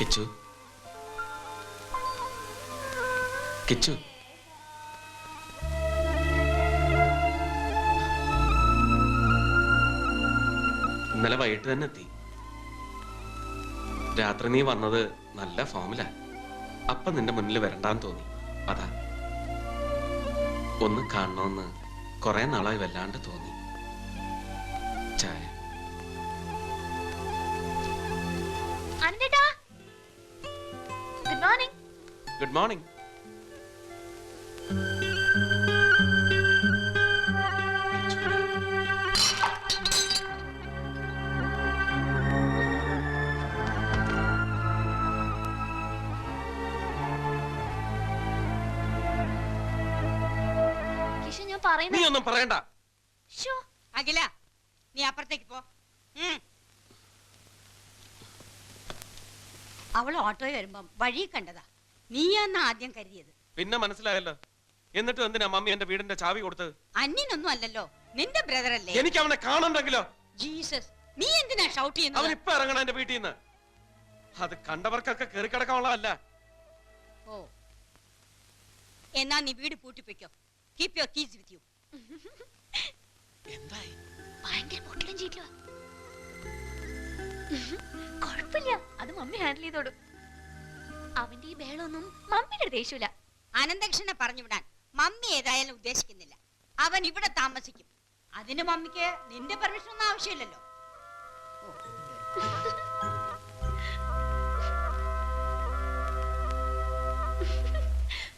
കിച്ചു കിച്ചു ഇന്നലെ വൈകിട്ട് തന്നെ എത്തി. രാത്രി നീ വന്നത് നല്ല ഫോമിലാ. അപ്പൊ നിന്റെ മുന്നിൽ വരണ്ടാന്ന് തോന്നി. അതാ ഒന്ന് കാണണമെന്ന് കുറെ നാളായി വല്ലാണ്ട് തോന്നി. ചായ. Good morning. Good morning. നീ ഒന്നും പറയണ്ട. അഖില, നീ അപ്പുറത്തേക്ക് പോ. അവൾ ഓട്ടോയിൽ വരുമ്പം വഴി കണ്ടതാ. നീയാന്ന് ആദ്യം കരുതിയത്. പിന്നെ മനസ്സിലായല്ലോ. എന്നിട്ട് എന്തിനാ മമ്മി എന്റെ വീടിന്റെ ചാവി കൊടുത്തത്? അന്യനൊന്നും അല്ലല്ലോ, നിന്റെ ബ്രദർ അല്ലേ. എനിക്ക് അവനെ കാണണ്ടെങ്കിലോ? ജീസസ്, നീ എന്തിനാ ഷൗട്ട് ചെയ്യുന്നത്? അവൻ ഇപ്പൊ ഇറങ്ങണം എന്റെ വീട്ടിൽ നിന്ന്. അത് കണ്ടവർക്കൊക്കെ കയറി കിടക്കാനുള്ളതല്ല. ഓ, എന്നാ നീ വീട് പൂട്ടിപ്പിക്കോ. Keep your keys with you. എന്തായി? ഭയങ്കര പൊട്ടലും ചീറ്റുവാ. കുഴപ്പമില്ല, അത് മമ്മി ഹാൻഡിൽ ചെയ്തോടും. അവന്റെ ഈ ബേളൊന്നും മമ്മിയുടെ ദേഷ്യമില്ല. അനന്തകൃഷ്ണനെ പറഞ്ഞു വിടാൻ മമ്മി ഏതായാലും ഉദ്ദേശിക്കുന്നില്ല. അവൻ ഇവിടെ താമസിക്കും. അതിന് മമ്മിക്ക് നിന്റെ പെർമിഷൻ ഒന്നും ആവശ്യമില്ലല്ലോ.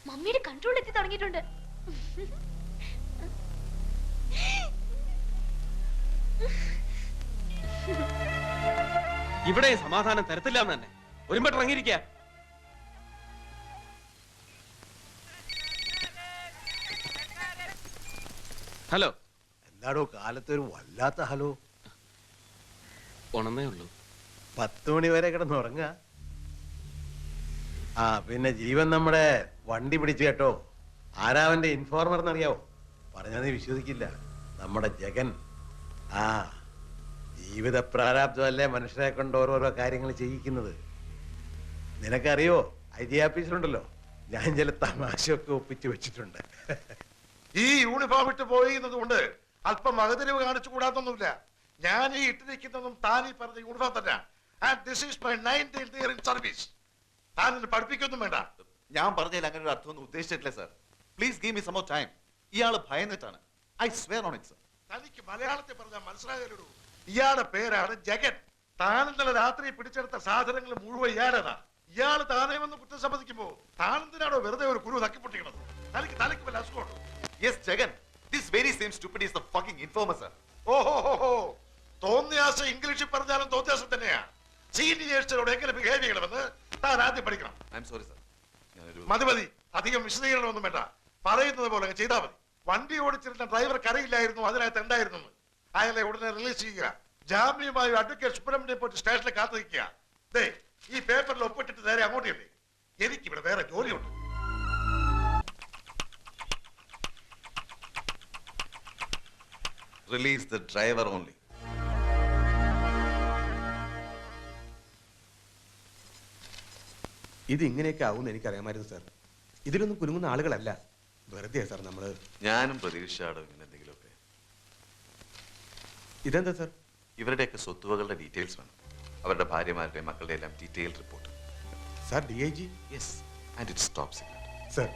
മമ്മിയുടെ കൺട്രോൾ എത്തി തുടങ്ങിയിട്ടുണ്ട്. ഇവിടെ സമാധാനം തരത്തില്ല എന്ന് തന്നെ ഒരുമ്പട്ട് ഇറങ്ങിയിരിക്ക. ഹലോ. എന്താടോ കാലത്ത് ഒരു വല്ലാത്ത ഹലോ? ഉണന്നേ ഉള്ളൂ. 10 മണി വരെ കിടന്നുറങ്ങ. ആ പിന്നെ ജീവൻ നമ്മുടെ വണ്ടി പിടിച്ചു കേട്ടോ. ആരാവന്റെ ഇൻഫോർമർ എന്നറിയാവോ? പറഞ്ഞാൽ നീ വിശ്വസിക്കില്ല. നമ്മുടെ ജഗൻ. ആ ജീവിത പ്രാരാബ്ദമല്ലേ മനുഷ്യരെ കൊണ്ട് ഓരോരോ കാര്യങ്ങൾ ചെയ്യിക്കുന്നത്. നിനക്കറിയോ, ഐ ആഫീസിലുണ്ടല്ലോ, ഞാൻ ചില തമാശയൊക്കെ ഒപ്പിച്ചു വെച്ചിട്ടുണ്ട്. ഈ യൂണിഫോം ഇട്ട് പോയിരുന്നത് കൊണ്ട് അല്പം മകതിരിവ് കാണിച്ചു കൂടാത്തൊന്നുമില്ല. ഞാൻ ഈ ഇട്ടിരിക്കുന്നതും താൻ ഈ പറഞ്ഞ യൂണിഫോം തന്നെ. And this is my 19th year in service. താൻ എന്നെ പഠിപ്പിക്കൊന്നും വേണ്ട. ഞാൻ പറഞ്ഞതിൽ അങ്ങനെ ഒരു അർത്ഥമൊന്നും ഉദ്ദേശിച്ചിട്ടില്ല sir. Please give me some more time. ഇയാള് ഭയന്നിട്ടാണ്. I swear on it sir. തനിക്ക് മലയാളത്തിൽ പറഞ്ഞാൽ മനസ്സിലാകരുത്. ഇയാളുടെ പേരാണ് ജഗൻ. താൻ ഇന്നലെ രാത്രി പിടിച്ചെടുത്ത സാധനങ്ങൾ മുഴുവൻ ഇയാളേതാ. ഇയാൾ താനേ വന്ന് കുറ്റം സമ്മതിക്കുമ്പോ താനെന്തിനാണോ വെറുതെ ഒരു കുരു തക്കിപ്പൊട്ടിക്കണത്? തനിക്ക് വല്ല അസുഖമുണ്ടോ? Yes Jagan, this very same stupid is the fucking informer sir. ഓഹോ, തോന്നിയാസം ഇംഗ്ലീഷിൽ പറഞ്ഞാലും തോന്നിയാസം തന്നെയാ. സീനിയേഴ്സിനോട് എങ്ങനെ ബിഹേവ് ചെയ്യണമെന്ന് താൻ ആദ്യം പഠിക്കണം. I am sorry sir. മതി, അധികം വിശദീകരണമൊന്നും വേണ്ട. പറയുന്നത് പോലെ ചെയ്താൽ മതി. വണ്ടി ഓടിച്ചിരുന്ന ഡ്രൈവർ കരയില്ലായിരുന്നു, അതിനകത്ത് ഉണ്ടായിരുന്നു. അയാളെ ഉടനെ റിലീസ് ചെയ്യുക. ജാമ്യമായി അഡ്വക്കേറ്റ് സുബ്രഹ്മണ്യം പോയിട്ട് സ്റ്റേഷനിൽ കാത്തു നിൽക്കുക. ഈ പേപ്പറിൽ ഒപ്പിട്ടിട്ട് നേരെ അങ്ങോട്ട് ഇല്ലേ. എനിക്കിവിടെ വേറെ ജോലിയുണ്ട്. Release the driver only. ഇത് ഇങ്ങനെയൊക്കെ ആവുമെന്ന് എനിക്കറിയാമായിരുന്നു സാർ. ഇതിലൊന്നും കുലുങ്ങുന്ന ആളുകളല്ല. വെറുതെ സാർ നമ്മള്. ഞാനും പ്രതീക്ഷയോടെ ഇങ്ങനെ എന്തെങ്കിലുമൊക്കെ. ഇതെന്താ സാർ? ഇവരുടെയൊക്കെ സ്വത്തുവകളുടെ ഡീറ്റെയിൽസ് വേണം. അവരുടെ ഭാര്യമാരുടെ മക്കളുടെ എല്ലാം detail report. Sir DIG? Yes, and it's top secret. Sir.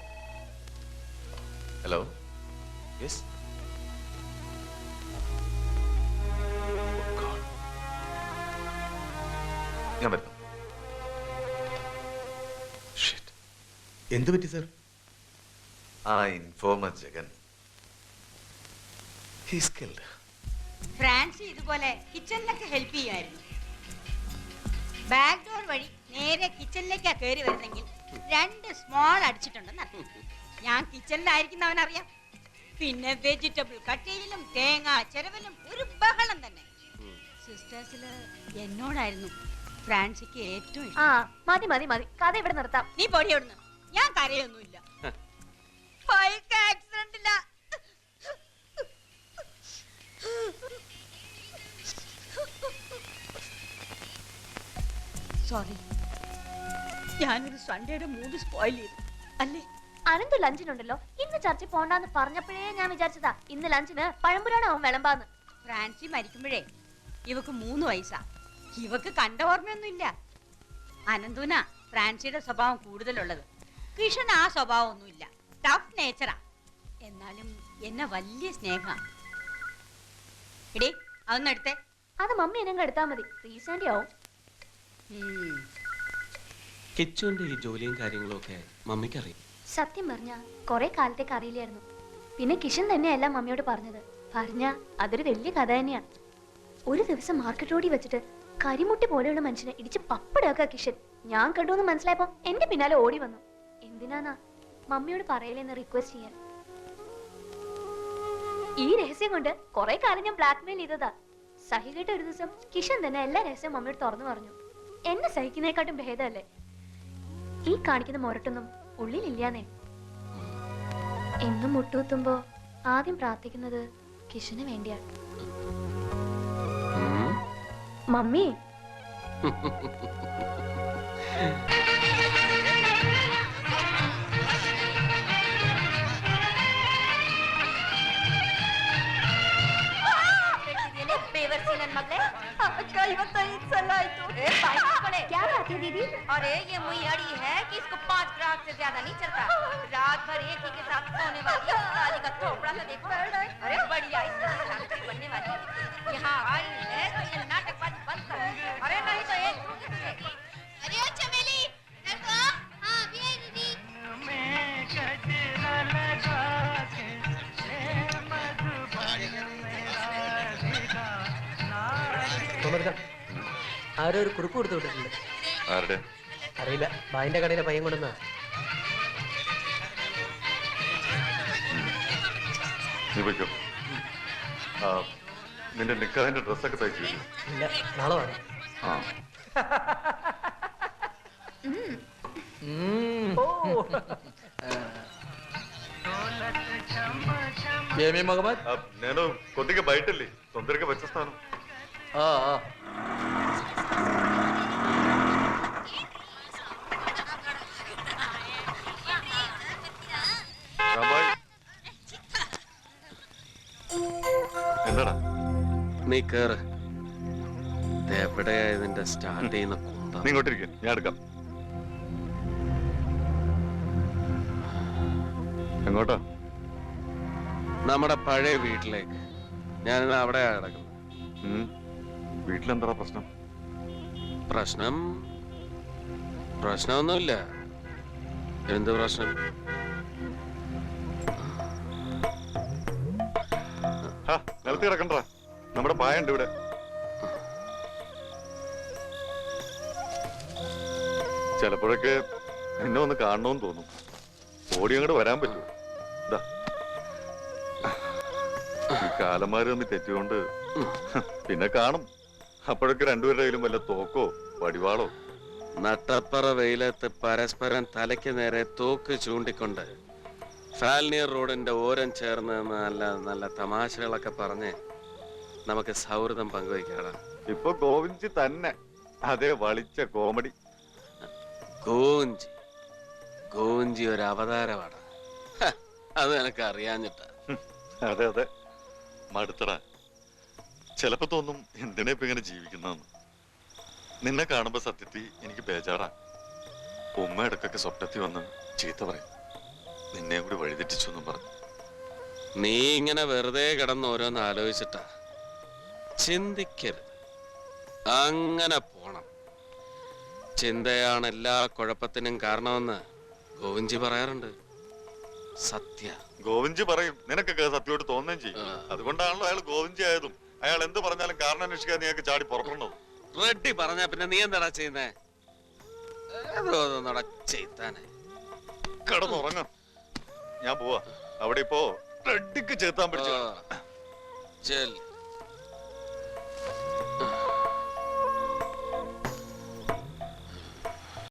Hello. Yes. ഞാൻ വരുന്നു. എന്ത് പറ്റി സാർ? ആ informer Jagan, he's killed. Francy ഇതുപോലെ കിച്ചണിലൊക്കെ ഹെൽപ്പ് ചെയ്യുമായിരുന്നു. ബാക്ക് ഡോർ വഴി നേരെ കിച്ചണിലേക്കാ കയറി വരുന്നെങ്കിൽ 2 സ്മോൾ അടിച്ചിട്ടുണ്ടെന്ന് അറിയാം. ഞാൻ കിച്ചണിലായിരിക്കുന്നവനറിയാം. പിന്നെ വെജിറ്റബിൾ കട്ടയിലും തേങ്ങ ചെരവലും ഒരു ബഹളം തന്നെ. സിസ്റ്റേഴ്സില് എന്നോടായിരുന്നു ഫ്രാൻസിക്ക് ഏറ്റവും മതി മതി മതി, കഥ ഇവിടെ നിർത്താം. നീ പൊടിയോടുന്നു. ഞാൻ കരയൊന്നുമില്ല. ബൈക്ക് ആക്സിഡന്റില്ല. സോറി. ഞാനൊരു സൺഡേയുടെ മൂഡ് സ്പോയിൽ ചെയ്തു അല്ലേ? അനന്ത് ലഞ്ചിനുണ്ടല്ലോ. ഇന്ന് ചർച്ച പോണ്ടാന്ന് പറഞ്ഞപ്പോഴേ ഞാൻ വിചാരിച്ചതാ ഇന്ന് ലഞ്ചിന് പഴംപുരാണാവും വിളമ്പാന്ന്. ഫ്രാൻസി മരിക്കുമ്പോഴേ ഇവക്ക് 3 വയസ്സാ. ഇവക്ക് കണ്ട ഓർമ്മയൊന്നുമില്ല. അനന്തുന ഫ്രാൻസിയുടെ സ്വഭാവം കൂടുതലുള്ളത്. കിഷൻ ആ സ്വഭാവം ഒന്നുമില്ല, ടഫ് നേച്ചറാ. എന്നാലും എന്നെ വലിയ സ്നേഹ. എടേ അതൊന്നെടുത്തേ. അത് മമ്മി എന്നെ എടുത്താ മതി, റീസെന്റ് ആവും. കിച്ചുവിന്റെ ഈ ജോലിയും കാര്യങ്ങളും ഒക്കെ മമ്മിക്കറിയാം. സത്യം പറഞ്ഞ കുറെ കാലത്തേക്ക് അറിയില്ലായിരുന്നു. പിന്നെ കിഷൻ തന്നെയല്ല മമ്മിയോട് പറഞ്ഞത്. പറഞ്ഞ അതൊരു വലിയ കഥ തന്നെയാ. ഒരു ദിവസം മാർക്കറ്റ് റോഡിൽ വെച്ചിട്ട് കരിമുട്ടി പോലെയുള്ള മനുഷ്യനെ ഇടിച്ച് പപ്പടാക്കുക കിഷൻ. ഞാൻ കണ്ടുവെന്ന് മനസ്സിലായപ്പോ എന്റെ പിന്നാലെ ഓടി വന്നു. എന്തിനാന്നാ മമ്മിയോട് പറയലെന്ന് റിക്വസ്റ്റ് ചെയ്യാൻ. ഈ രഹസ്യം കൊണ്ട് കുറെ കാലം ഞാൻ ബ്ലാക്ക്മെയിൽ ചെയ്തതാ. സഹികെട്ട ഒരു ദിവസം കിഷൻ തന്നെ എല്ലാ രഹസ്യവും മമ്മിയോട് തുറന്നു പറഞ്ഞു. എന്നെ സഹിക്കുന്നതിനെക്കാട്ടും ഭേദമല്ലേ ഈ കാണിക്കുന്ന മൊരട്ടൊന്നും ഉള്ളിലില്ലാന്നേ. എന്നും മുട്ടുകുത്തുമ്പോ ആദ്യം പ്രാർത്ഥിക്കുന്നത് കിഷന് വേണ്ടിയാണ്. മമ്മി क्या बात है दीदी? अरे ये मुइयाड़ी है कि इसको 5 ग्राम से ज्यादा नहीं चलता। रात भर एक ही के साथ सोने वाली साली का थोपड़ा सा देखो। अरे बढ़िया इसका नाटक बनने वाली यहाँ आई है तो ये नाटकबाजी बंद कर। अरे नहीं तो एक अरे ओ चमेली देखो। हाँ अभी आई दीदी। ആരോ ഒരു കുറിപ്പ് കൊടുത്തു വിട്ടിട്ടുണ്ട്. ആരുടെ? അറിയില്ല, ബായിന്റെ കടയിലെ പയ്യൻ കൊണ്ടുവന്നാ. നീ വയ്ക്കോ. നിന്റെ നിക്കാഹിന്റെ ഡ്രസ്സൊക്കെ തയ്ച്ചു. ഇല്ല, നാളെ വേണം. ആ నేను కొద్దిగా బయట వెళ్ళి తొందరగా వచ్చేస్తాను. എന്താടാ നീ കേറ്. എവിടെയാ ഇതിന്റെ സ്റ്റാർട്ട് ചെയ്യുന്ന കുന്തം? നീ ഇങ്ങോട്ടിരിക്ക, ഞാൻ എടുക്കാം. എങ്ങോട്ടാ? നമ്മുടെ പഴയ വീട്ടിലേക്ക്. ഞാൻ അവിടെ കിടക്കുന്നു. വീട്ടിലെന്താ പ്രശ്നം? പ്രശ്നമൊന്നുമില്ല. എന്ത് പ്രശ്നം? നിലത്ത് കിടക്കണ്ട, നമ്മുടെ പായുണ്ട് ഇവിടെ. ചിലപ്പോഴൊക്കെ എന്നെ ഒന്ന് കാണണമെന്ന് തോന്നും. ഓടി അങ്ങോട്ട് വരാൻ പറ്റുമോ? ഈ കാലന്മാര് തമ്മിൽ തെറ്റുകൊണ്ട് പിന്നെ കാണും. അപ്പോഴൊക്കെ രണ്ടുപേരുടെ കയ്യിലും വല്ല തോക്കോ വടിവാളോ. നട്ടപ്പറ വെയിലത്ത് പരസ്പരം തലയ്ക്ക് നേരെ തോക്ക് ചൂണ്ടിക്കൊണ്ട് ഫാൽനിയർ റോഡിന്റെ ഓരം ചേർന്ന് നല്ല നല്ല തമാശകളൊക്കെ പറഞ്ഞ് നമുക്ക് സൗഹൃദം പങ്കുവയ്ക്കാടാ. ഇപ്പൊ ഗോവിന്ദി തന്നെ അതേ വളിച്ച കോമഡി. ഗോവിന്ദി ഒരു അവതാരമാണ്. അത് എനിക്ക് അറിയാഞ്ഞിട്ടാ. അതെ അതെ, മടുത്തടാ. ചിലപ്പോ തോന്നും എന്തിനാ ഇപ്പൊ ഇങ്ങനെ ജീവിക്കുന്നതെന്ന്. നിന്നെ കാണുമ്പോ സത്യത്തിൽ എനിക്ക് ബേജാറാ. ഉമ്മ ഇടക്കൊക്കെ സ്വപ്നത്തിൽ വന്ന് ചീത്ത പറയും, നിന്നെ കൂടി വഴിതെറ്റിച്ചു എന്നും പറഞ്ഞു. നീ ഇങ്ങനെ വെറുതെ കിടന്ന് ഓരോന്ന് ആലോചിച്ചിട്ടാ. ചിന്തിക്കരുത്, അങ്ങനെ പോണം. ചിന്തയാണ് എല്ലാ കുഴപ്പത്തിനും കാരണമെന്ന് ഗോവിന്ദി പറയാറുണ്ട്. സത്യ ഗോവിന്ദി പറയും, നിനക്കൊക്കെ സത്യമായിട്ട് തോന്നുകയും ചെയ്യും. അതുകൊണ്ടാണല്ലോ അയാൾ ഗോവിന്ദി ആയതും. അയാൾ എന്ത് പറഞ്ഞാലും കാരണം അന്വേഷിക്കാൻ നീയൊക്കെ ചാടി പുറപ്പെടുന്നത്. റെഡ്ഡി പറഞ്ഞ പിന്നെ നീ എന്താടാ ചെയ്യുന്നേ? ചെയ്താനെ കിടന്നുറങ്ങ. ഞാൻ പോവാ. അവിടെ ഇപ്പോ റെഡ്ഡിക്ക് ചേർത്താൻ പിടിച്ചു.